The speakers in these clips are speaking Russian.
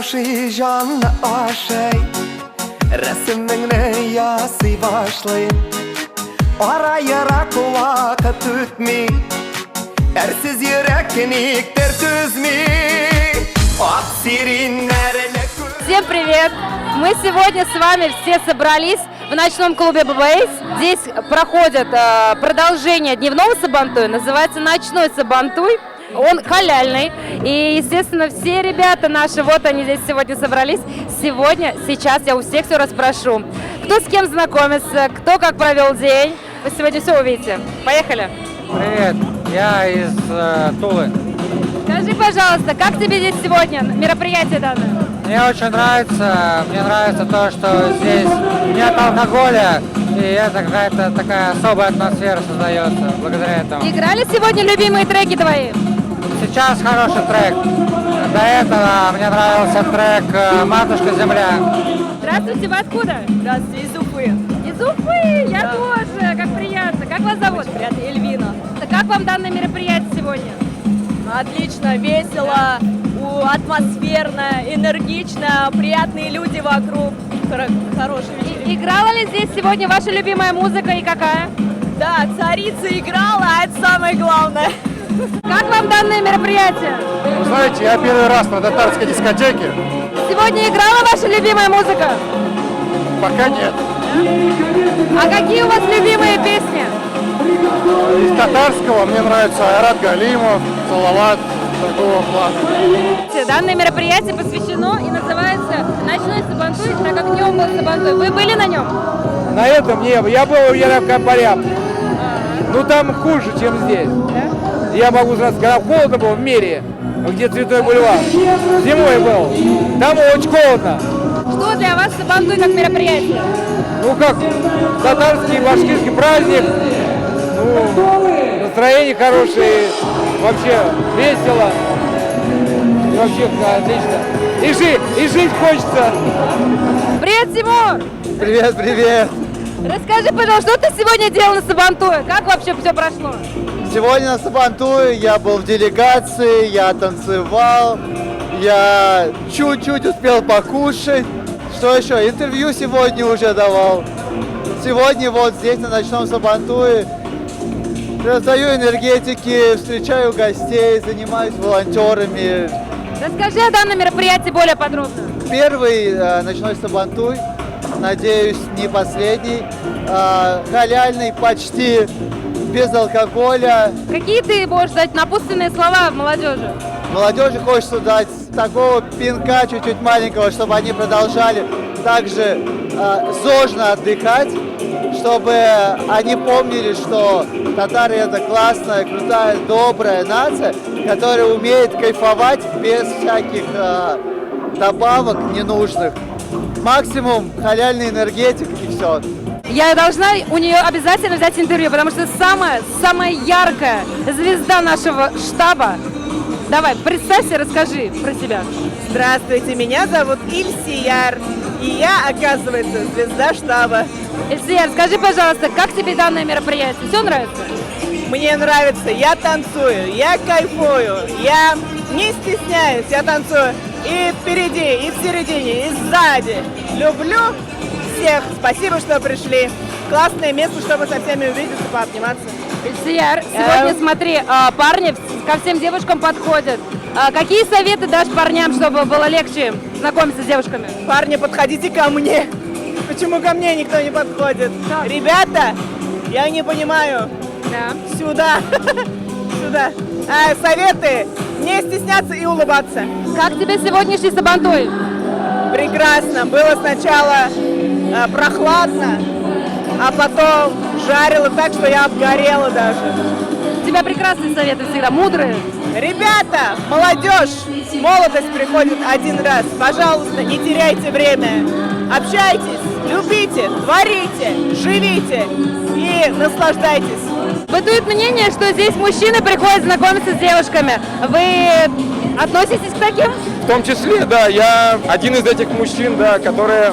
taşı canlı aşey Resimini yası başlayın Araya vakit tutmi Ersiz yüreklik düzmi Всем привет! Мы сегодня с вами все собрались в ночном клубе ББС. Здесь проходит продолжение дневного сабантуя, называется «Ночной сабантуй». Он халяльный. И, естественно, все ребята наши, вот они здесь сегодня собрались. Сейчас я у всех все расспрошу. Кто с кем знакомится, кто как провел день. Вы сегодня все увидите. Поехали! Привет, я из Тулы. Скажи, пожалуйста, как тебе здесь сегодня мероприятие данное? Мне очень нравится, то, что здесь нет алкоголя, и это какая-то такая особая атмосфера создается благодаря этому. Играли сегодня любимые треки твои? Сейчас хороший трек. До этого мне нравился трек «Матушка Земля». Здравствуйте, вы откуда? Здравствуйте, из Уфы. Из Уфы? Я тоже, как приятно. Как вас зовут? Очень приятно, Эльвина. Как вам данное мероприятие сегодня? Отлично, весело, атмосферно, энергично, приятные люди вокруг, хорошие вечеринки. Играла ли здесь сегодня ваша любимая музыка и какая? Да, царица играла, а это самое главное. Как вам данное мероприятие? Вы знаете, я первый раз на татарской дискотеке. Сегодня играла ваша любимая музыка? Пока нет. А какие у вас любимые песни? Из татарского мне нравится Айрат Галимов, Салават, такого плана. Данное мероприятие посвящено и называется «Ночной сабантуй», так как днем был сабантуй. Вы были на нем? На этом не был. Я был в Ярокопарям. Ну там хуже, чем здесь. Да? Я могу сказать, когда холодно было в мире, где Цветной бульвар, зимой был, там очень холодно. Что для вас сабантуй как мероприятие? Ну как татарский, башкирский праздник, ну, настроение хорошее, вообще весело, и вообще отлично. И жить хочется. Привет, Тимур! Привет, привет. Расскажи, пожалуйста, что ты сегодня делал на сабантуе? Как вообще все прошло? Сегодня на Сабантуе я был в делегации, я танцевал, я чуть-чуть успел покушать. Что еще? Интервью сегодня уже давал. Сегодня вот здесь на ночном Сабантуе раздаю энергетики, встречаю гостей, занимаюсь волонтерами. Расскажи о данном мероприятии более подробно. Первый ночной Сабантуй, надеюсь, не последний, халяльный, почти без алкоголя. Какие ты можешь дать напутственные слова молодежи? Молодежи хочется дать такого пинка чуть-чуть маленького, чтобы они продолжали также зожно отдыхать, чтобы они помнили, что татары это классная, крутая, добрая нация, которая умеет кайфовать без всяких добавок ненужных. Максимум халяльный энергетик и все. Я должна у нее обязательно взять интервью, потому что самая яркая звезда нашего штаба. Давай, представься, расскажи про себя. Здравствуйте, меня зовут Ильсияр, и я, оказывается, звезда штаба. Ильсияр, скажи, пожалуйста, как тебе данное мероприятие? Все нравится? Мне нравится, я танцую, я кайфую, я не стесняюсь, я танцую и впереди, и в середине, и сзади. Люблю всех, спасибо, что пришли. Классное место, чтобы со всеми увидеться, пообниматься. Ильсияр, сегодня смотри, парни ко всем девушкам подходят. Какие советы дашь парням, чтобы было легче знакомиться с девушками? Парни, подходите ко мне. Почему ко мне никто не подходит? Так. Ребята, я не понимаю. Да. Сюда. Сюда. Советы: не стесняться и улыбаться. Как тебе сегодняшний сабантуй? Прекрасно. Было сначала прохладно, а потом жарило так, что я обгорела даже. У тебя прекрасные советы всегда, мудрые. Ребята, молодежь, молодость приходит один раз. Пожалуйста, не теряйте время. Общайтесь, любите, творите, живите и наслаждайтесь. Бытует мнение, что здесь мужчины приходят знакомиться с девушками. Вы относитесь к таким? В том числе, да, я один из этих мужчин, да, которые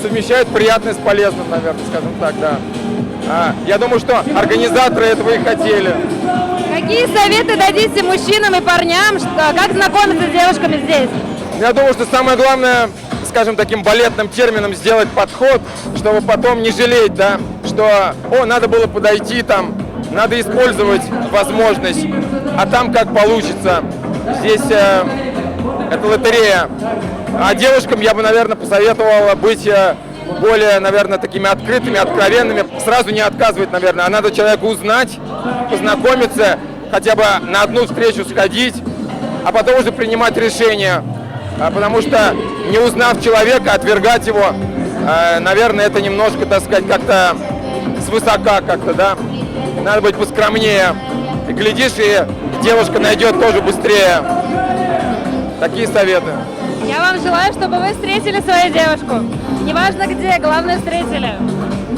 совмещают приятное с полезным, наверное, скажем так, да. Я думаю, что организаторы этого и хотели. Какие советы дадите мужчинам и парням, как знакомиться с девушками здесь? Я думаю, что самое главное, скажем таким балетным термином, сделать подход, чтобы потом не жалеть, да, что, надо было подойти там, надо использовать возможность, а там как получится. Здесь это лотерея. А девушкам я бы, наверное, посоветовал быть более, наверное, такими открытыми, откровенными. Сразу не отказывать, наверное, а надо человека узнать, познакомиться, хотя бы на одну встречу сходить, а потом уже принимать решение. Потому что, не узнав человека, отвергать его, наверное, это немножко, так сказать, как-то свысока как-то, да. Надо быть поскромнее. И глядишь, и девушка найдет тоже быстрее. Такие советы. Я вам желаю, чтобы вы встретили свою девушку. Неважно где, главное встретили.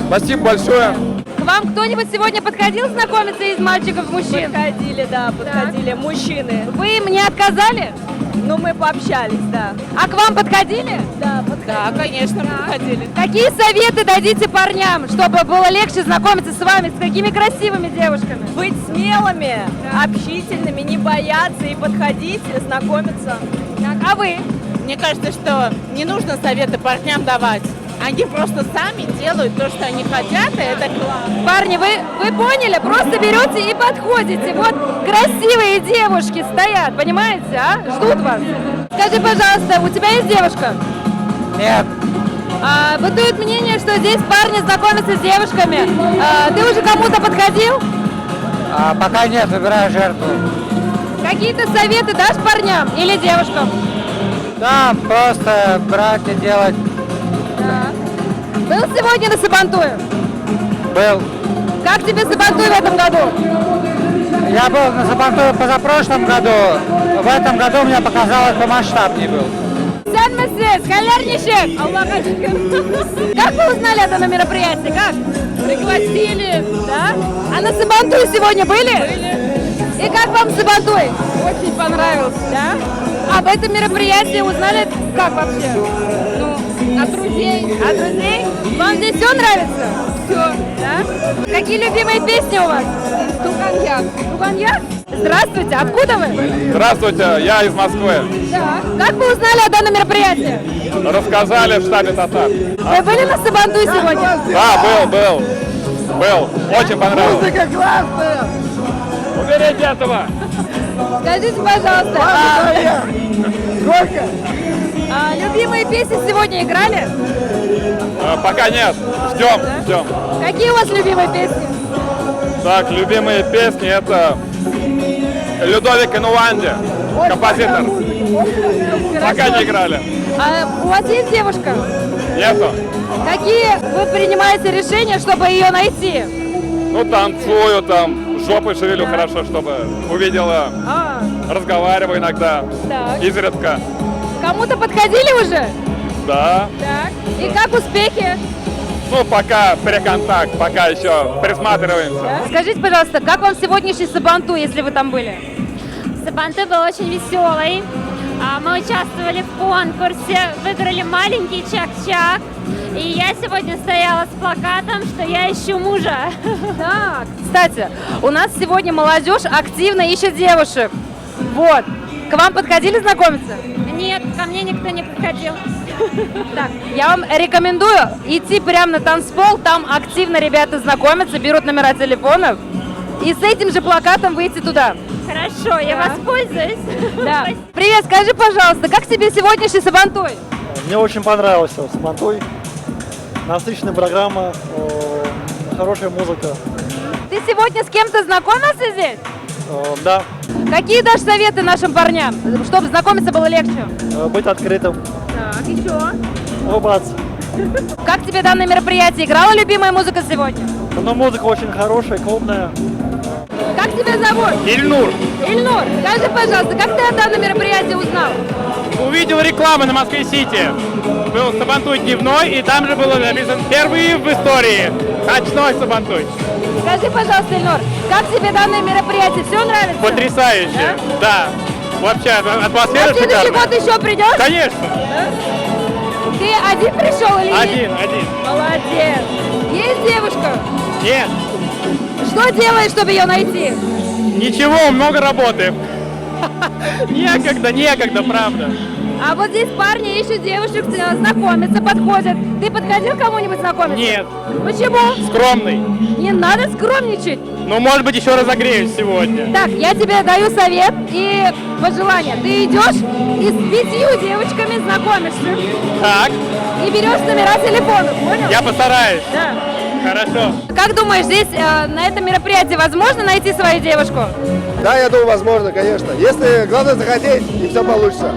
Спасибо большое. К вам кто-нибудь сегодня подходил знакомиться из мальчиков-мужчин? Подходили, да, подходили мужчины. Вы им не отказали? Ну, мы пообщались, да. А к вам подходили? Да, подходили. Да, конечно, подходили. Какие советы дадите парням, чтобы было легче знакомиться с вами, с какими красивыми девушками? Быть смелыми, общительными, не бояться и подходить, знакомиться. Так, а вы? Мне кажется, что не нужно советы парням давать. Они просто сами делают то, что они хотят, и это классно. Парни, вы поняли? Просто берете и подходите. Вот красивые девушки стоят, понимаете, а? Ждут вас. Скажи, пожалуйста, у тебя есть девушка? Нет, Бытует мнение, что здесь парни знакомятся с девушками. Ты уже кому-то подходил? пока нет, выбираю жертву. Какие-то советы дашь парням или девушкам? Да, просто брать и делать. Был сегодня на Сабантуе? Был. Как тебе Сабантуй в этом году? Я был на Сабантуе позапрошлом году. В этом году мне показалось помасштабнее был. Сән мәсіз, кәләрнешек! Аллаға шүкір. Как вы узнали это на мероприятии? Как? Пригласили. Да? А на Сабантуе сегодня были? Были. И как вам Сабантуй? Очень понравился. Да? Об этом мероприятии узнали как вообще? Ну, от друзей. От друзей? Вам здесь все нравится? Все. Да? Какие любимые песни у вас? Туганьяк. Туганьяк? Здравствуйте, откуда вы? Здравствуйте, я из Москвы. Да. Как вы узнали о данном мероприятии? Рассказали в штабе Татар. Вы были на Сабантуй сегодня? Да, был. Очень понравилось. Музыка классная! Уберите этого! Скажите, пожалуйста, Сколько? любимые песни сегодня играли? Пока нет. Ждем. Какие у вас любимые песни? Так, любимые песни это Людовик Инуанди, композитор. Пока не играли. У вас есть девушка? Нету. Какие вы принимаете решения, чтобы ее найти? Ну, танцую там, жопой шевелю хорошо, чтобы увидела. Разговариваю иногда, Так. изредка. Кому-то подходили уже? Да. Так. И как успехи? Ну, пока преконтакт, пока еще присматриваемся. Скажите, пожалуйста, как вам сегодняшний Сабантуй, если вы там были? Сабантуй был очень веселый. Мы участвовали в конкурсе, выиграли маленький чак-чак. И я сегодня стояла с плакатом, что я ищу мужа. Так. Кстати, у нас сегодня молодежь активно ищет девушек. Вот. К вам подходили знакомиться? Нет, ко мне никто не подходил. Так, я вам рекомендую идти прямо на танцпол, там активно ребята знакомятся, берут номера телефонов, и с этим же плакатом выйти туда. Хорошо, я воспользуюсь. Да. Привет, скажи, пожалуйста, как тебе сегодняшний Сабантуй? Мне очень понравился Сабантуй. Насыщенная программа, хорошая музыка. Ты сегодня с кем-то знакомился здесь? Да, Какие дашь советы нашим парням, чтобы знакомиться было легче? быть открытым, Так, еще. улыбаться. Как тебе данное мероприятие? Играла любимая музыка сегодня? Но музыка очень хорошая, клубная. Как тебя зовут? Ильнур. Ильнур, скажи, пожалуйста, как ты о данном мероприятии узнал? Увидел рекламу на Москве-Сити. Был Сабантуй дневной, и там же было написано «Впервые в истории ночной Сабантуй». Скажи, пожалуйста, Ильнур, как тебе данное мероприятие? Все нравится? Потрясающе. Да. Вообще атмосфера А в следующий шикарная. год еще придешь? Конечно. Ты один пришел или нет? Один. Молодец. Есть девушка? Нет. Что делаешь, чтобы ее найти? Ничего, много работы. Некогда, правда. А вот здесь парни ищут девушек, знакомиться, подходят. Ты подходил к кому-нибудь знакомиться? Нет. Почему? Скромный. Не надо скромничать. Ну, может быть, еще разогреюсь сегодня. Так, я тебе даю совет и пожелание. Ты идешь и с 5 девочками знакомишься. Так, И берешь номера телефонов, понял? я постараюсь. Да. Хорошо. Как думаешь, здесь на этом мероприятии возможно найти свою девушку? Да, я думаю, возможно, конечно. Если главное захотеть, и все получится.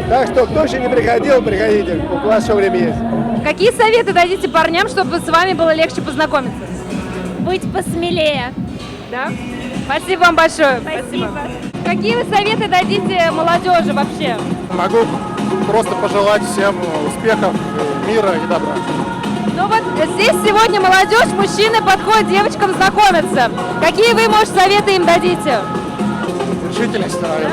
Так что, кто еще не приходил, приходите. У вас еще время есть. Какие советы дадите парням, чтобы с вами было легче познакомиться? Быть посмелее. Да? Спасибо вам большое. Спасибо. Какие вы советы дадите молодежи вообще? Могу просто пожелать всем успехов, мира и добра. Ну вот здесь сегодня молодежь, мужчины подходят девочкам знакомиться. Какие вы, может, советы им дадите? Решительность, наверное.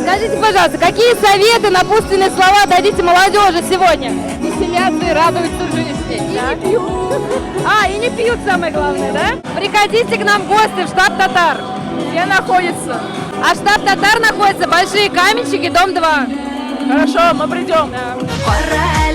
Скажите, пожалуйста, какие советы, напутственные слова дадите молодежи сегодня? Веселятся и радуются жизни. И не пьют. И не пьют, самое главное, да? Приходите к нам в гости в штаб Татар. Где находится? А штаб Татар находится Большие Каменщики, дом 2. Хорошо, мы придем. Да. Пора